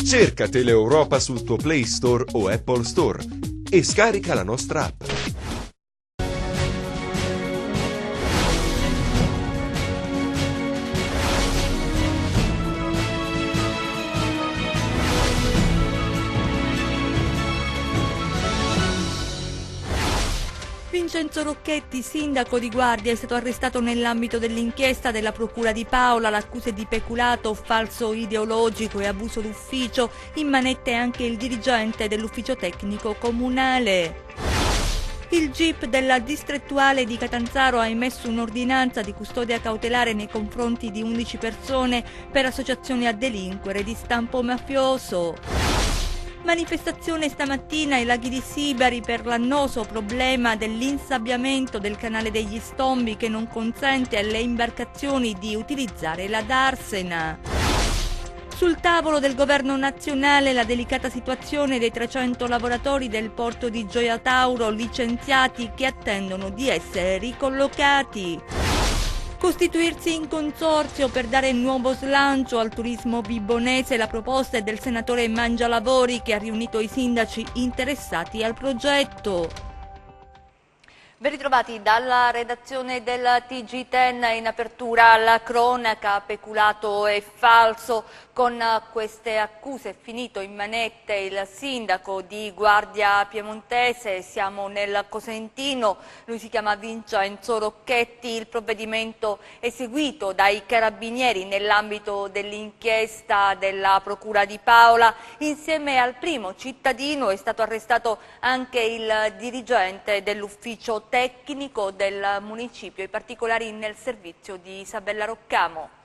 Cerca Teleeuropa sul tuo Play Store o Apple Store e scarica la nostra app. Vincenzo Rocchetti, sindaco di Guardia, è stato arrestato nell'ambito dell'inchiesta della Procura di Paola. L'accusa di peculato, falso ideologico e abuso d'ufficio. In manette anche il dirigente dell'ufficio tecnico comunale. Il GIP della distrettuale di Catanzaro ha emesso un'ordinanza di custodia cautelare nei confronti di 11 persone per associazioni a delinquere di stampo mafioso. Manifestazione stamattina ai laghi di Sibari per l'annoso problema dell'insabbiamento del canale degli Stombi che non consente alle imbarcazioni di utilizzare la darsena. Sul tavolo del governo nazionale la delicata situazione dei 300 lavoratori del porto di Gioia Tauro licenziati che attendono di essere ricollocati. Costituirsi in consorzio per dare nuovo slancio al turismo vibonese, la proposta è del senatore Mangialavori che ha riunito i sindaci interessati al progetto. Ben ritrovati dalla redazione del TG10. In apertura alla cronaca, peculato e falso. Con queste accuse è finito in manette il sindaco di Guardia Piemontese. Siamo nel Cosentino, lui si chiama Vincenzo Rocchetti. Il provvedimento eseguito dai carabinieri nell'ambito dell'inchiesta della Procura di Paola. Insieme al primo cittadino è stato arrestato anche il dirigente dell'ufficio tecnico del municipio, i particolari nel servizio di Isabella Roccamo.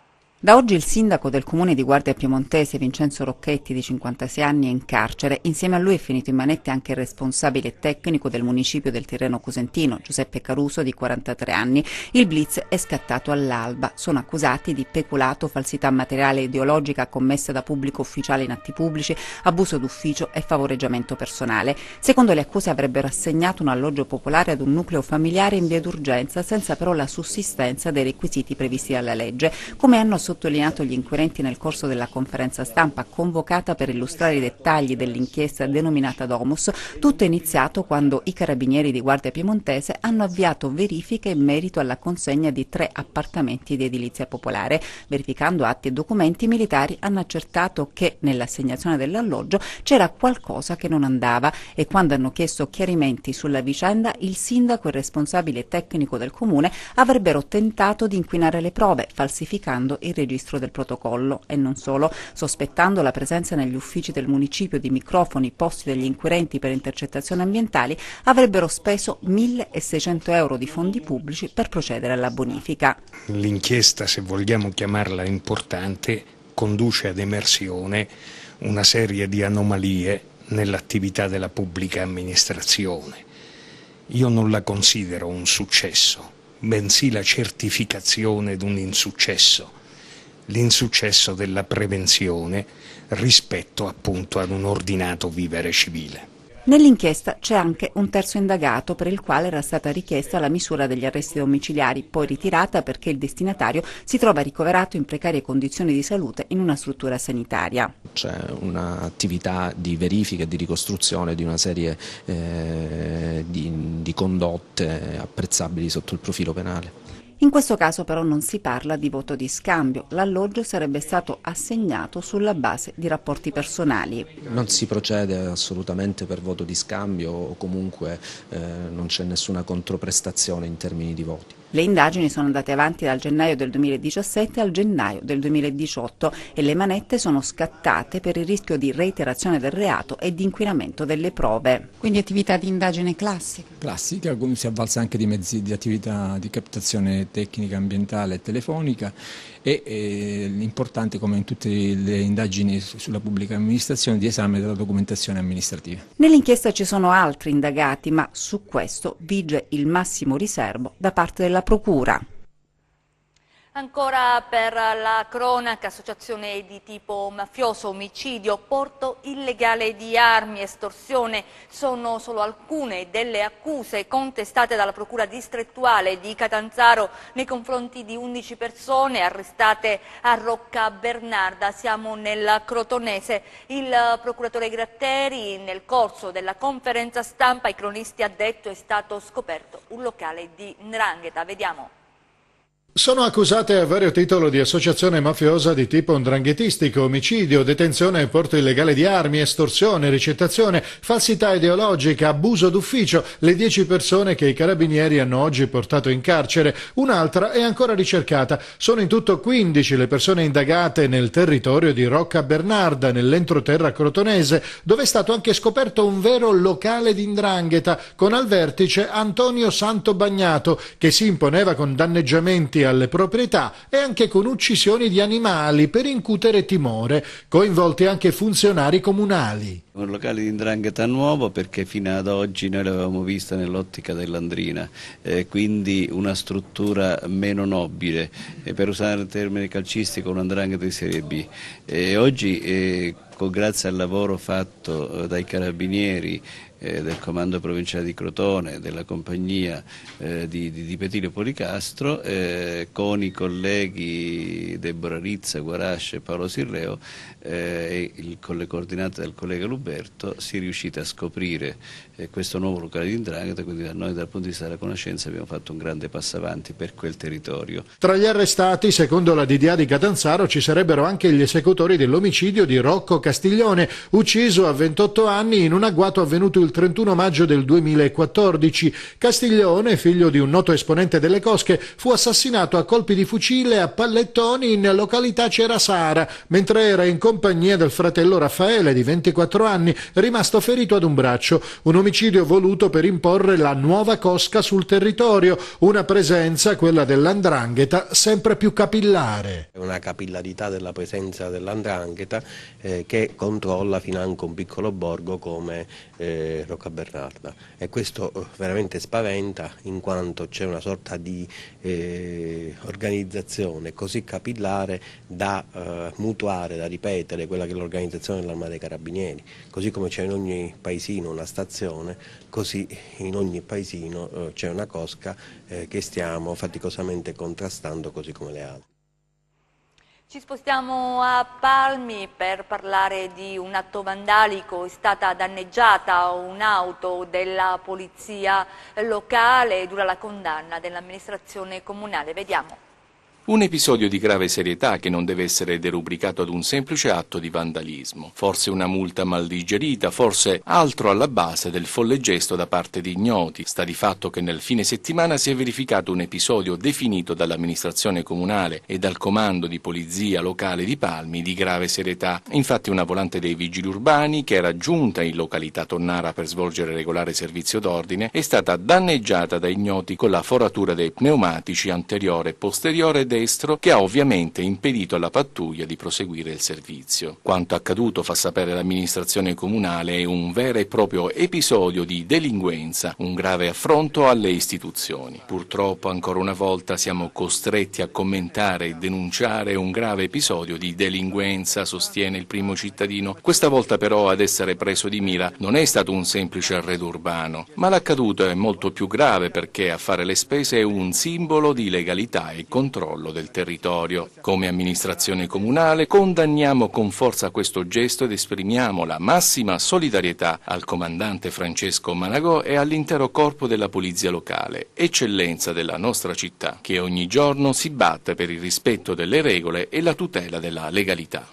Da oggi il sindaco del comune di Guardia Piemontese, Vincenzo Rocchetti, di 56 anni, è in carcere. Insieme a lui è finito in manette anche il responsabile tecnico del municipio del Tirreno Cosentino, Giuseppe Caruso, di 43 anni. Il blitz è scattato all'alba. Sono accusati di peculato, falsità materiale e ideologica commessa da pubblico ufficiale in atti pubblici, abuso d'ufficio e favoreggiamento personale. Secondo le accuse avrebbero assegnato un alloggio popolare ad un nucleo familiare in via d'urgenza, senza però la sussistenza dei requisiti previsti dalla legge, come hanno sottolineato gli inquirenti nel corso della conferenza stampa convocata per illustrare i dettagli dell'inchiesta denominata Domus. Tutto è iniziato quando i carabinieri di Guardia Piemontese hanno avviato verifiche in merito alla consegna di 3 appartamenti di edilizia popolare. Verificando atti e documenti, militari hanno accertato che nell'assegnazione dell'alloggio c'era qualcosa che non andava e quando hanno chiesto chiarimenti sulla vicenda, il sindaco e il responsabile tecnico del comune avrebbero tentato di inquinare le prove, falsificando il registro del protocollo e non solo, sospettando la presenza negli uffici del municipio di microfoni posti dagli inquirenti per intercettazioni ambientali, avrebbero speso 1.600 euro di fondi pubblici per procedere alla bonifica. L'inchiesta, se vogliamo chiamarla importante, conduce ad emersione una serie di anomalie nell'attività della pubblica amministrazione. Io non la considero un successo, bensì la certificazione di un insuccesso. L'insuccesso della prevenzione rispetto appunto ad un ordinato vivere civile. Nell'inchiesta c'è anche un terzo indagato per il quale era stata richiesta la misura degli arresti domiciliari, poi ritirata perché il destinatario si trova ricoverato in precarie condizioni di salute in una struttura sanitaria. C'è un'attività di verifica e di ricostruzione di una serie di condotte apprezzabili sotto il profilo penale. In questo caso però non si parla di voto di scambio, l'alloggio sarebbe stato assegnato sulla base di rapporti personali. Non si procede assolutamente per voto di scambio o comunque non c'è nessuna controprestazione in termini di voti. Le indagini sono andate avanti dal gennaio del 2017 al gennaio del 2018 e le manette sono scattate per il rischio di reiterazione del reato e di inquinamento delle prove. Quindi attività di indagine classica? Classica, si avvalsa anche di mezzi di attività di captazione tecnica, ambientale e telefonica e l'importante, come in tutte le indagini sulla pubblica amministrazione, di esame della documentazione amministrativa. Nell'inchiesta ci sono altri indagati, ma su questo vige il massimo riservo da parte della Procura. Ancora per la cronaca, associazione di tipo mafioso, omicidio, porto illegale di armi, estorsione sono solo alcune delle accuse contestate dalla Procura distrettuale di Catanzaro nei confronti di 11 persone arrestate a Rocca Bernarda. Siamo nel Crotonese. Il procuratore Gratteri, nel corso della conferenza stampa ai cronisti ha detto è stato scoperto un locale di 'ndrangheta. Vediamo. Sono accusate a vario titolo di associazione mafiosa di tipo 'ndranghetistico, omicidio, detenzione e porto illegale di armi, estorsione, ricettazione, falsità ideologica, abuso d'ufficio, le 10 persone che i carabinieri hanno oggi portato in carcere. Un'altra è ancora ricercata. Sono in tutto 15 le persone indagate nel territorio di Rocca Bernarda, nell'entroterra crotonese, dove è stato anche scoperto un vero locale di 'ndrangheta, con al vertice Antonio Santobagnato, che si imponeva con danneggiamenti alle proprietà e anche con uccisioni di animali per incutere timore, coinvolti anche funzionari comunali. Un locale di 'ndrangheta nuovo perché fino ad oggi noi l'avevamo vista nell'ottica dell'Andrina, quindi una struttura meno nobile, per usare il termine calcistico una 'ndrangheta di serie B. Oggi grazie al lavoro fatto dai carabinieri, del comando provinciale di Crotone, della compagnia di Petilio Policastro, con i colleghi Deborah Rizza, Guarasce e Paolo Sirreo e con le coordinate del collega Luberto si è riusciti a scoprire questo nuovo locale di 'ndrangheta, quindi noi dal punto di vista della conoscenza abbiamo fatto un grande passo avanti per quel territorio. Tra gli arrestati, secondo la DDA di Catanzaro, ci sarebbero anche gli esecutori dell'omicidio di Rocco Castiglione, ucciso a 28 anni in un agguato avvenuto il 31 maggio del 2014. Castiglione, figlio di un noto esponente delle cosche, fu assassinato a colpi di fucile a pallettoni in località Cerasara, mentre era in compagnia del fratello Raffaele, di 24 anni, rimasto ferito ad un braccio. Un omicidio voluto per imporre la nuova cosca sul territorio, una presenza, quella dell''ndrangheta, sempre più capillare. Una capillarità della presenza dell''ndrangheta che controlla finanche un piccolo borgo come Rocca Bernarda, e questo veramente spaventa, in quanto c'è una sorta di organizzazione così capillare da mutuare, da ripetere quella che è l'organizzazione dell'Arma dei Carabinieri. Così come c'è in ogni paesino una stazione, così in ogni paesino c'è una cosca che stiamo faticosamente contrastando, così come le altre. Ci spostiamo a Palmi per parlare di un atto vandalico. È stata danneggiata un'auto della polizia locale, dura la condanna dell'amministrazione comunale. Vediamo. Un episodio di grave serietà che non deve essere derubricato ad un semplice atto di vandalismo. Forse una multa mal digerita, forse altro alla base del folle gesto da parte di ignoti. Sta di fatto che nel fine settimana si è verificato un episodio definito dall'amministrazione comunale e dal comando di polizia locale di Palmi di grave serietà. Infatti una volante dei vigili urbani, che era giunta in località Tonnara per svolgere regolare servizio d'ordine, è stata danneggiata da ignoti con la foratura dei pneumatici anteriore e posteriore destro, che ha ovviamente impedito alla pattuglia di proseguire il servizio. Quanto accaduto, fa sapere l'amministrazione comunale, è un vero e proprio episodio di delinquenza, un grave affronto alle istituzioni. Purtroppo ancora una volta siamo costretti a commentare e denunciare un grave episodio di delinquenza, sostiene il primo cittadino. Questa volta però ad essere preso di mira non è stato un semplice arredo urbano, ma l'accaduto è molto più grave perché a fare le spese è un simbolo di legalità e controllo del territorio. Come amministrazione comunale condanniamo con forza questo gesto ed esprimiamo la massima solidarietà al comandante Francesco Managò e all'intero corpo della polizia locale, eccellenza della nostra città, che ogni giorno si batte per il rispetto delle regole e la tutela della legalità.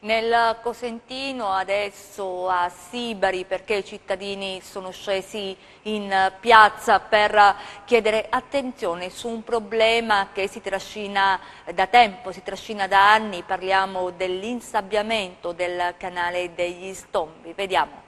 Nel Cosentino, adesso a Sibari, perché i cittadini sono scesi in piazza per chiedere attenzione su un problema che si trascina da tempo, si trascina da anni. Parliamo dell'insabbiamento del canale degli Stombi. Vediamo.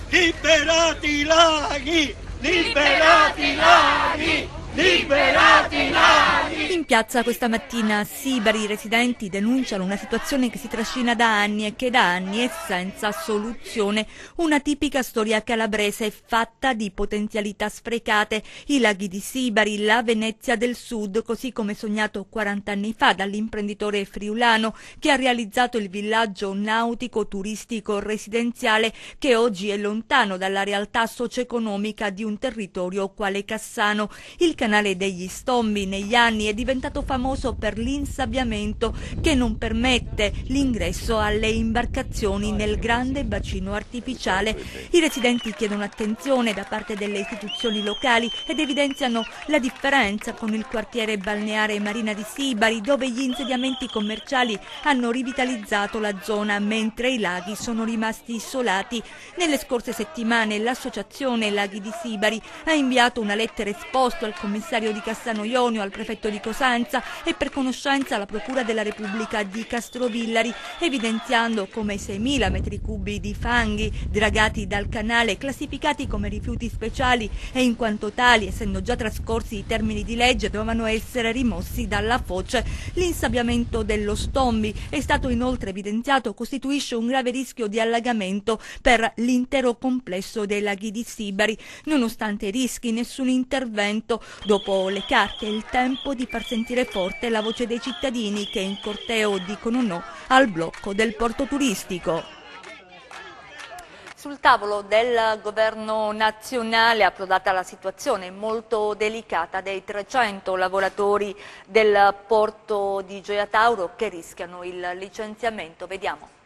Liberati i laghi! Liberati i laghi! Liberate i laghi! In piazza questa mattina a Sibari i residenti denunciano una situazione che si trascina da anni e che da anni è senza soluzione. Una tipica storia calabrese fatta di potenzialità sprecate. I laghi di Sibari, la Venezia del Sud, così come sognato 40 anni fa dall'imprenditore friulano che ha realizzato il villaggio nautico turistico residenziale che oggi è lontano dalla realtà socio-economica di un territorio quale Cassano. Il canale degli Stombi negli anni è diventato famoso per l'insabbiamento che non permette l'ingresso alle imbarcazioni nel grande bacino artificiale. I residenti chiedono attenzione da parte delle istituzioni locali ed evidenziano la differenza con il quartiere balneare Marina di Sibari, dove gli insediamenti commerciali hanno rivitalizzato la zona mentre i laghi sono rimasti isolati. Nelle scorse settimane l'associazione Laghi di Sibari ha inviato una lettera esposta al commissario di Cassano Ionio, al prefetto di Cosenza e per conoscenza alla Procura della Repubblica di Castrovillari, evidenziando come 6.000 metri cubi di fanghi dragati dal canale, classificati come rifiuti speciali e in quanto tali, essendo già trascorsi i termini di legge, dovevano essere rimossi dalla foce. L'insabbiamento dello Stombi è stato inoltre evidenziato costituisce un grave rischio di allagamento per l'intero complesso dei laghi di Sibari. Nonostante i rischi, nessun intervento. Dopo le carte è il tempo di far sentire forte la voce dei cittadini che in corteo dicono no al blocco del porto turistico. Sul tavolo del governo nazionale è approdata la situazione molto delicata dei 300 lavoratori del porto di Gioia Tauro che rischiano il licenziamento. Vediamo.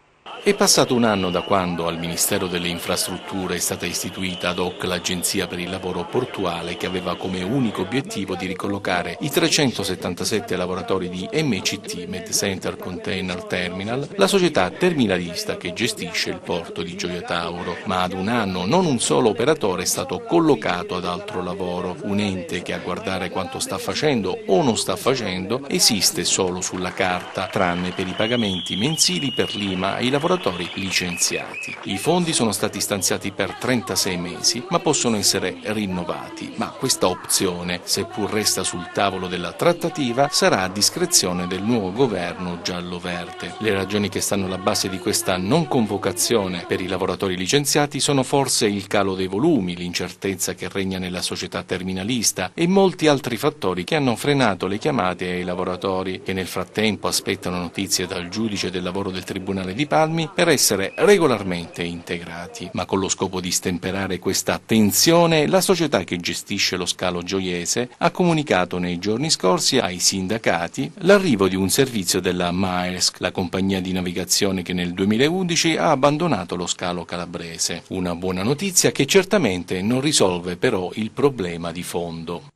È passato un anno da quando al Ministero delle Infrastrutture è stata istituita ad hoc l'Agenzia per il Lavoro Portuale che aveva come unico obiettivo di ricollocare i 377 lavoratori di MCT, Med Center Container Terminal, la società terminalista che gestisce il porto di Gioia Tauro. Ma ad un anno non un solo operatore è stato collocato ad altro lavoro. Un ente che a guardare quanto sta facendo o non sta facendo esiste solo sulla carta, tranne per i pagamenti mensili per l'IMA ai lavoratori licenziati. I fondi sono stati stanziati per 36 mesi, ma possono essere rinnovati. Ma questa opzione, seppur resta sul tavolo della trattativa, sarà a discrezione del nuovo governo giallo-verde. Le ragioni che stanno alla base di questa non convocazione per i lavoratori licenziati sono forse il calo dei volumi, l'incertezza che regna nella società terminalista e molti altri fattori che hanno frenato le chiamate ai lavoratori, che nel frattempo aspettano notizie dal giudice del lavoro del Tribunale di Palmi per essere regolarmente integrati. Ma con lo scopo di stemperare questa tensione, la società che gestisce lo scalo gioiese ha comunicato nei giorni scorsi ai sindacati l'arrivo di un servizio della Maersk, la compagnia di navigazione che nel 2011 ha abbandonato lo scalo calabrese. Una buona notizia che certamente non risolve però il problema di fondo.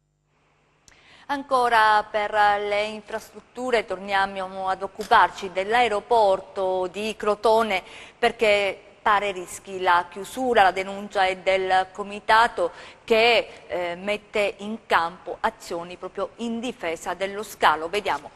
Ancora per le infrastrutture torniamo ad occuparci dell'aeroporto di Crotone perché pare rischi la chiusura. La denuncia è del comitato che mette in campo azioni proprio in difesa dello scalo. Vediamo.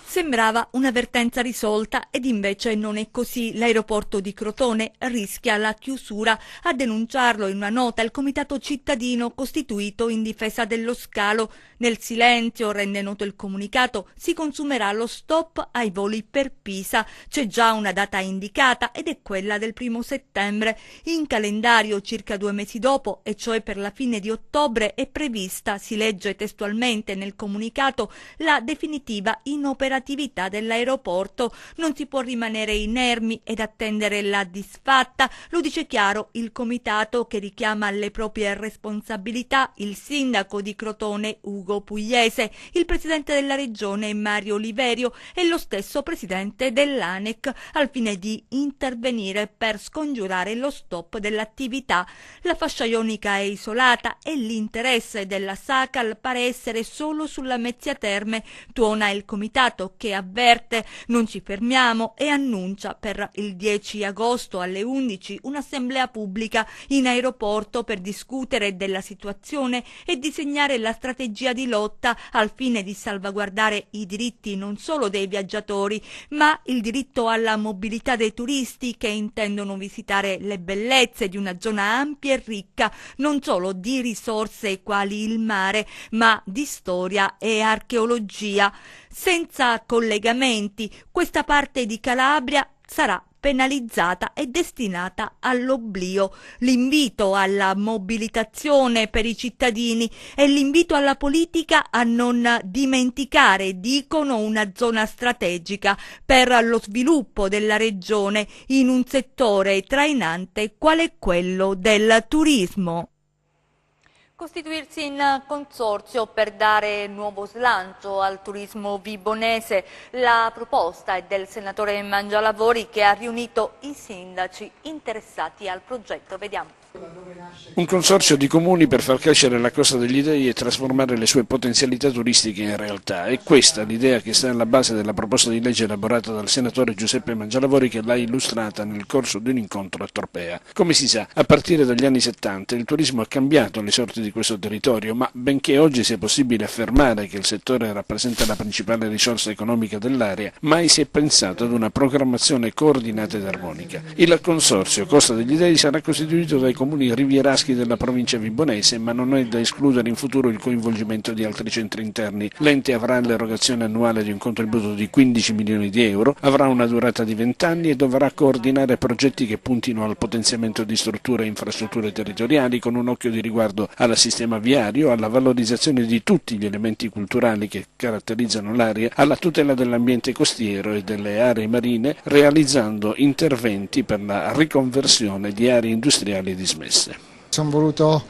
Sembrava un'avvertenza risolta ed invece non è così. L'aeroporto di Crotone rischia la chiusura. A denunciarlo in una nota il comitato cittadino costituito in difesa dello scalo. Nel silenzio, rende noto il comunicato, si consumerà lo stop ai voli per Pisa. C'è già una data indicata ed è quella del 1° settembre. In calendario circa 2 mesi dopo, e cioè per la fine di ottobre, è prevista, si legge testualmente nel comunicato, la definitiva inoperatività dell'aeroporto. Non si può rimanere inermi ed attendere la disfatta, lo dice chiaro il comitato che richiama alle proprie responsabilità il sindaco di Crotone Ugo Pugliese, il presidente della regione Mario Oliverio e lo stesso presidente dell'ANEC al fine di intervenire per scongiurare lo stop dell'attività. La fascia ionica è isolata e l'interesse della SACAL pare essere solo sulla Mezzia Terme, tuona il comitato Stato che avverte: non ci fermiamo, e annuncia per il 10 agosto alle 11 un'assemblea pubblica in aeroporto per discutere della situazione e disegnare la strategia di lotta al fine di salvaguardare i diritti non solo dei viaggiatori, ma il diritto alla mobilità dei turisti che intendono visitare le bellezze di una zona ampia e ricca non solo di risorse quali il mare, ma di storia e archeologia. Senza collegamenti, questa parte di Calabria sarà penalizzata e destinata all'oblio. L'invito alla mobilitazione per i cittadini e l'invito alla politica a non dimenticare, dicono, una zona strategica per lo sviluppo della regione in un settore trainante quale quello del turismo. Costituirsi in consorzio per dare nuovo slancio al turismo vibonese. La proposta è del senatore Mangialavori, che ha riunito i sindaci interessati al progetto. Vediamo. Un consorzio di comuni per far crescere la Costa degli Dei e trasformare le sue potenzialità turistiche in realtà. È questa l'idea che sta alla base della proposta di legge elaborata dal senatore Giuseppe Mangialavori, che l'ha illustrata nel corso di un incontro a Tropea. Come si sa, a partire dagli anni 70 il turismo ha cambiato le sorti di questo territorio, ma benché oggi sia possibile affermare che il settore rappresenta la principale risorsa economica dell'area, mai si è pensato ad una programmazione coordinata ed armonica. Il consorzio Costa degli Dei sarà costituito dai comuni rivieraschi della provincia vibonese, ma non è da escludere in futuro il coinvolgimento di altri centri interni. L'ente avrà l'erogazione annuale di un contributo di 15 milioni di euro, avrà una durata di 20 anni e dovrà coordinare progetti che puntino al potenziamento di strutture e infrastrutture territoriali, con un occhio di riguardo al sistema viario, alla valorizzazione di tutti gli elementi culturali che caratterizzano l'area, alla tutela dell'ambiente costiero e delle aree marine, realizzando interventi per la riconversione di aree industriali dismesse. Sono voluto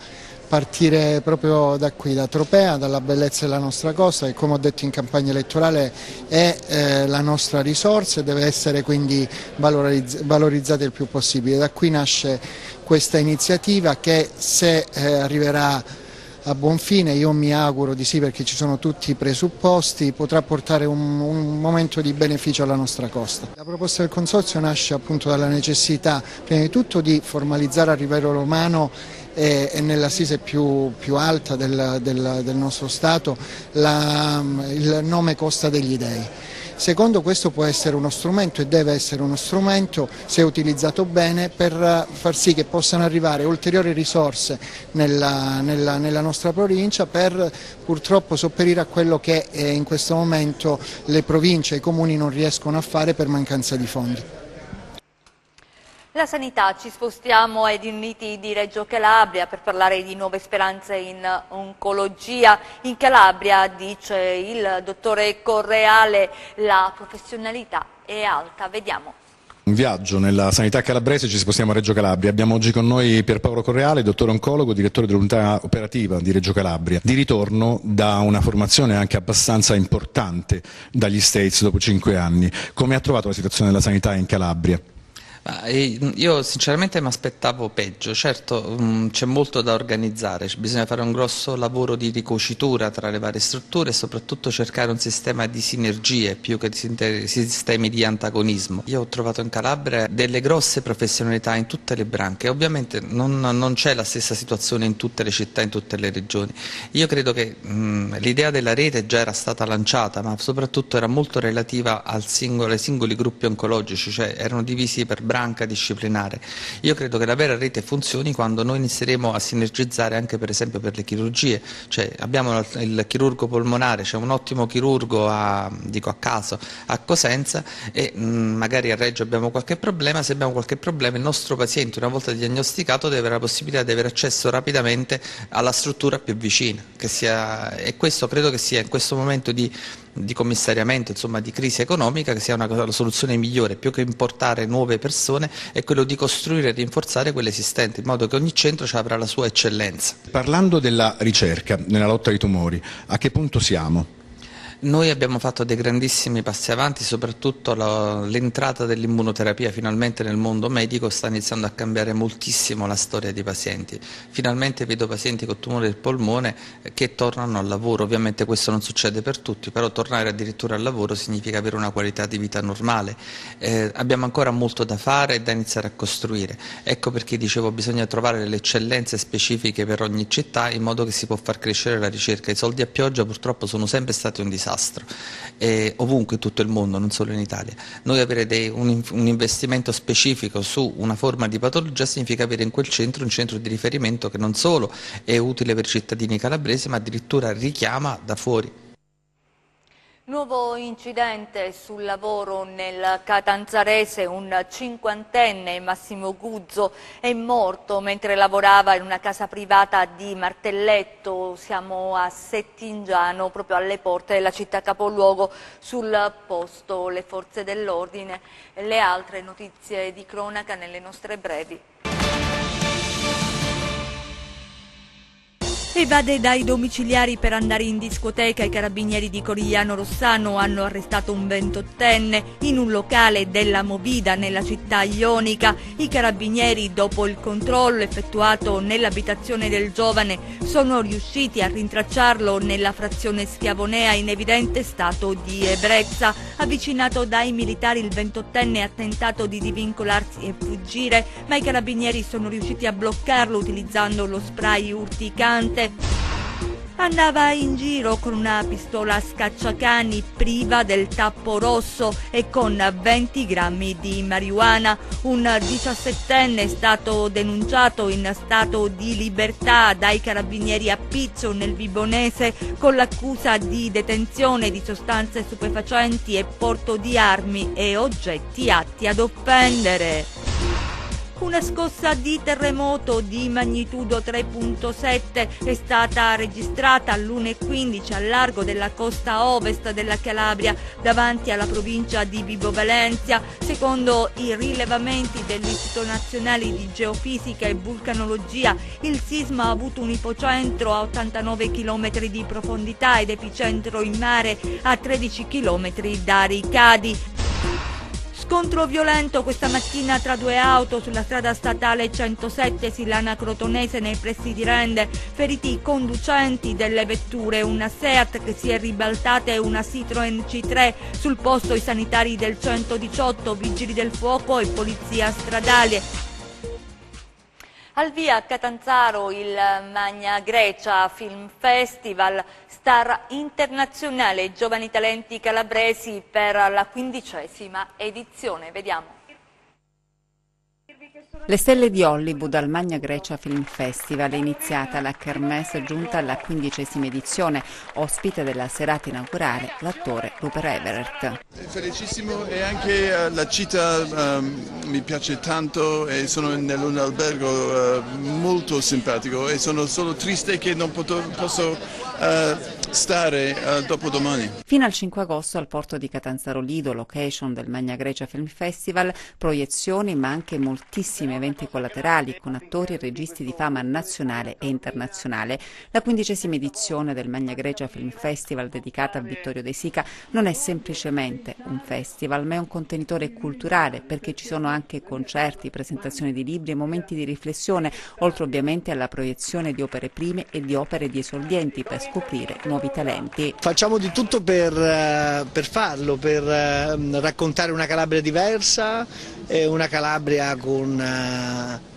partire proprio da qui, da Tropea, dalla bellezza della nostra costa, che come ho detto in campagna elettorale è la nostra risorsa e deve essere quindi valorizzata il più possibile. Da qui nasce questa iniziativa che, se arriverà a buon fine, io mi auguro di sì perché ci sono tutti i presupposti, potrà portare un momento di beneficio alla nostra costa. La proposta del consorzio nasce appunto dalla necessità prima di tutto di formalizzare a livello romano e nell'assise più alta del nostro Stato il nome Costa degli Dei. Secondo, questo può essere uno strumento e deve essere uno strumento, se utilizzato bene, per far sì che possano arrivare ulteriori risorse nella nostra provincia per purtroppo sopperire a quello che in questo momento le province e i comuni non riescono a fare per mancanza di fondi. La sanità, ci spostiamo ai Uniti di Reggio Calabria per parlare di nuove speranze in oncologia. In Calabria, dice il dottore Correale, la professionalità è alta. Vediamo. Un viaggio nella sanità calabrese, ci spostiamo a Reggio Calabria. Abbiamo oggi con noi Pierpaolo Correale, dottore oncologo, direttore dell'unità operativa di Reggio Calabria, di ritorno da una formazione anche abbastanza importante dagli States dopo 5 anni. Come ha trovato la situazione della sanità in Calabria? Io sinceramente mi aspettavo peggio. Certo, c'è molto da organizzare, bisogna fare un grosso lavoro di ricucitura tra le varie strutture e soprattutto cercare un sistema di sinergie più che di sistemi di antagonismo. Io ho trovato in Calabria delle grosse professionalità in tutte le branche. Ovviamente non c'è la stessa situazione in tutte le città, in tutte le regioni. Io credo che l'idea della rete già era stata lanciata, ma soprattutto era molto relativa ai singoli gruppi oncologici, cioè erano divisi per branca disciplinare. Io credo che la vera rete funzioni quando noi inizieremo a sinergizzare anche per esempio per le chirurgie, cioè abbiamo il chirurgo polmonare, c'è un ottimo chirurgo a Cosenza e magari a Reggio abbiamo qualche problema. Se abbiamo qualche problema, il nostro paziente, una volta diagnosticato, deve avere la possibilità di avere accesso rapidamente alla struttura più vicina, e questo credo che sia in questo momento di commissariamento, insomma di crisi economica, che sia la soluzione migliore. Più che importare nuove persone è quello di costruire e rinforzare quelle esistenti, in modo che ogni centro avrà la sua eccellenza. Parlando della ricerca nella lotta ai tumori, a che punto siamo? Noi abbiamo fatto dei grandissimi passi avanti, soprattutto l'entrata dell'immunoterapia finalmente nel mondo medico sta iniziando a cambiare moltissimo la storia dei pazienti. Finalmente vedo pazienti con tumore del polmone che tornano al lavoro, ovviamente questo non succede per tutti, però tornare addirittura al lavoro significa avere una qualità di vita normale. Abbiamo ancora molto da fare e da iniziare a costruire, ecco perché dicevo bisogna trovare le eccellenze specifiche per ogni città in modo che si può far crescere la ricerca. I soldi a pioggia purtroppo sono sempre stati un disastro. Ovunque in tutto il mondo, non solo in Italia. Noi avere un investimento specifico su una forma di patologia significa avere in quel centro un centro di riferimento che non solo è utile per i cittadini calabresi ma addirittura richiama da fuori. Nuovo incidente sul lavoro nel Catanzarese, un 50enne, Massimo Guzzo, è morto mentre lavorava in una casa privata di Martelletto. Siamo a Settingiano, proprio alle porte della città capoluogo. Sul posto le forze dell'ordine. Le altre notizie di cronaca nelle nostre brevi. Evade dai domiciliari per andare in discoteca. I carabinieri di Corigliano Rossano hanno arrestato un 28enne in un locale della Movida nella città ionica. I carabinieri, dopo il controllo effettuato nell'abitazione del giovane, sono riusciti a rintracciarlo nella frazione Schiavonea in evidente stato di ebbrezza. Avvicinato dai militari, il 28enne ha tentato di divincolarsi e fuggire, ma i carabinieri sono riusciti a bloccarlo utilizzando lo spray urticante. Andava in giro con una pistola a scacciacani priva del tappo rosso e con 20 grammi di marijuana. Un 17enne è stato denunciato in stato di libertà dai carabinieri a Pizzo nel Vibonese con l'accusa di detenzione di sostanze stupefacenti e porto di armi e oggetti atti ad offendere. Una scossa di terremoto di magnitudo 3.7 è stata registrata all'1:15 al largo della costa ovest della Calabria, davanti alla provincia di Vibo Valentia. Secondo i rilevamenti dell'Istituto Nazionale di Geofisica e Vulcanologia, il sisma ha avuto un ipocentro a 89 km di profondità ed epicentro in mare a 13 km da Ricadi. Scontro violento questa mattina tra due auto sulla strada statale 107 Silana Crotonese nei pressi di Rende. Feriti i conducenti delle vetture, una Seat che si è ribaltata e una Citroen C3. Sul posto i sanitari del 118, vigili del fuoco e polizia stradale. Al via a Catanzaro il Magna Grecia Film Festival, star internazionale giovani talenti calabresi per la 15ª edizione. Vediamo. Le stelle di Hollywood al Magna Grecia Film Festival è iniziata la kermesse giunta alla 15ª edizione. Ospite della serata inaugurale l'attore Rupert Everett. Felicissimo e anche la città mi piace tanto e sono in un albergo molto simpatico e sono solo triste che non posso stare dopodomani. Fino al 5 agosto al porto di Catanzaro Lido, location del Magna Grecia Film Festival, proiezioni ma anche moltissimi eventi collaterali con attori e registi di fama nazionale e internazionale. La 15ª edizione del Magna Grecia Film Festival dedicata a Vittorio De Sica non è semplicemente un festival ma è un contenitore culturale perché ci sono anche concerti, presentazioni di libri e momenti di riflessione, oltre ovviamente alla proiezione di opere prime e di opere di esordienti per scoprire nuovi talenti. Facciamo di tutto per farlo, per raccontare una Calabria diversa, una Calabria con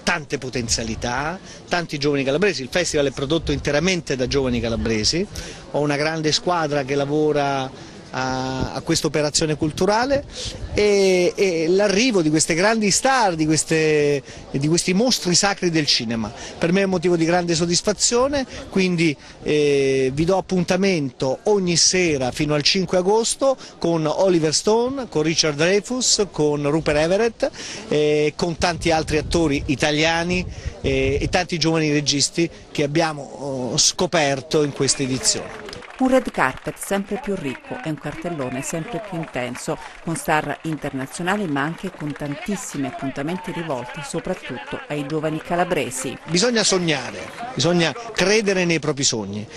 tante potenzialità, tanti giovani calabresi. Il festival è prodotto interamente da giovani calabresi, ho una grande squadra che lavora a questa operazione culturale e l'arrivo di queste grandi star, di questi mostri sacri del cinema. Per me è un motivo di grande soddisfazione, quindi vi do appuntamento ogni sera fino al 5 agosto con Oliver Stone, con Richard Dreyfuss, con Rupert Everett, con tanti altri attori italiani e tanti giovani registi che abbiamo scoperto in questa edizione. Un red carpet sempre più ricco e un cartellone sempre più intenso, con star internazionali ma anche con tantissimi appuntamenti rivolti soprattutto ai giovani calabresi. Bisogna sognare, bisogna credere nei propri sogni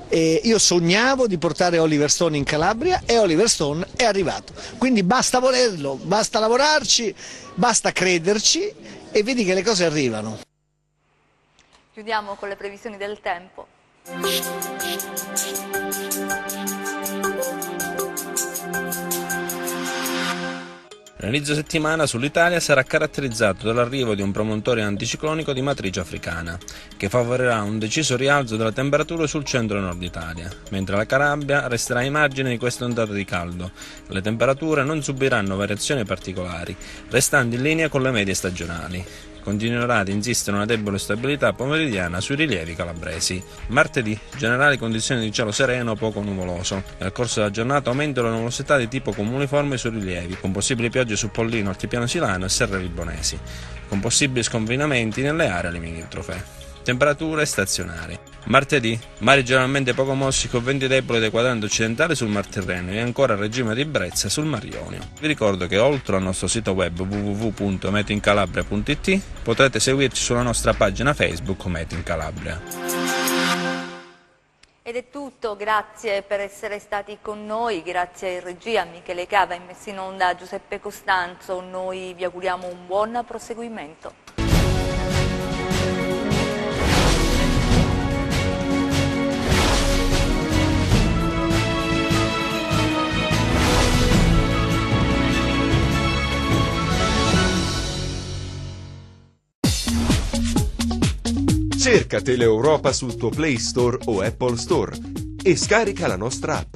Io sognavo di portare Oliver Stone in Calabria e Oliver Stone è arrivato, quindi basta volerlo, basta lavorarci, basta crederci e vedi che le cose arrivano. Chiudiamo con le previsioni del tempo. L'inizio settimana sull'Italia sarà caratterizzato dall'arrivo di un promontorio anticiclonico di matrice africana, che favorirà un deciso rialzo della temperatura sul centro e nord Italia, mentre la Calabria resterà ai margini di questa ondata di caldo. Le temperature non subiranno variazioni particolari, restando in linea con le medie stagionali. Continuerà ad insistere una debole stabilità pomeridiana sui rilievi calabresi. Martedì, generali condizioni di cielo sereno poco nuvoloso. Nel corso della giornata aumenta la nuvolosità di tipo comuniforme sui rilievi, con possibili piogge su Pollino, Altipiano Silano e Serre Vibonesi, con possibili sconfinamenti nelle aree limitrofe. Temperature stazionarie. Martedì, mari generalmente poco mossi con venti deboli dai quadranti occidentali sul Mar Tirreno e ancora regime di brezza sul Mar Ionio. Vi ricordo che oltre al nostro sito web www.meteoincalabria.it potrete seguirci sulla nostra pagina Facebook Meteo in Calabria. Ed è tutto, grazie per essere stati con noi, grazie in regia Michele Cava e messo in onda Giuseppe Costanzo. Noi vi auguriamo un buon proseguimento. Cerca Teleeuropa sul tuo Play Store o Apple Store e scarica la nostra app.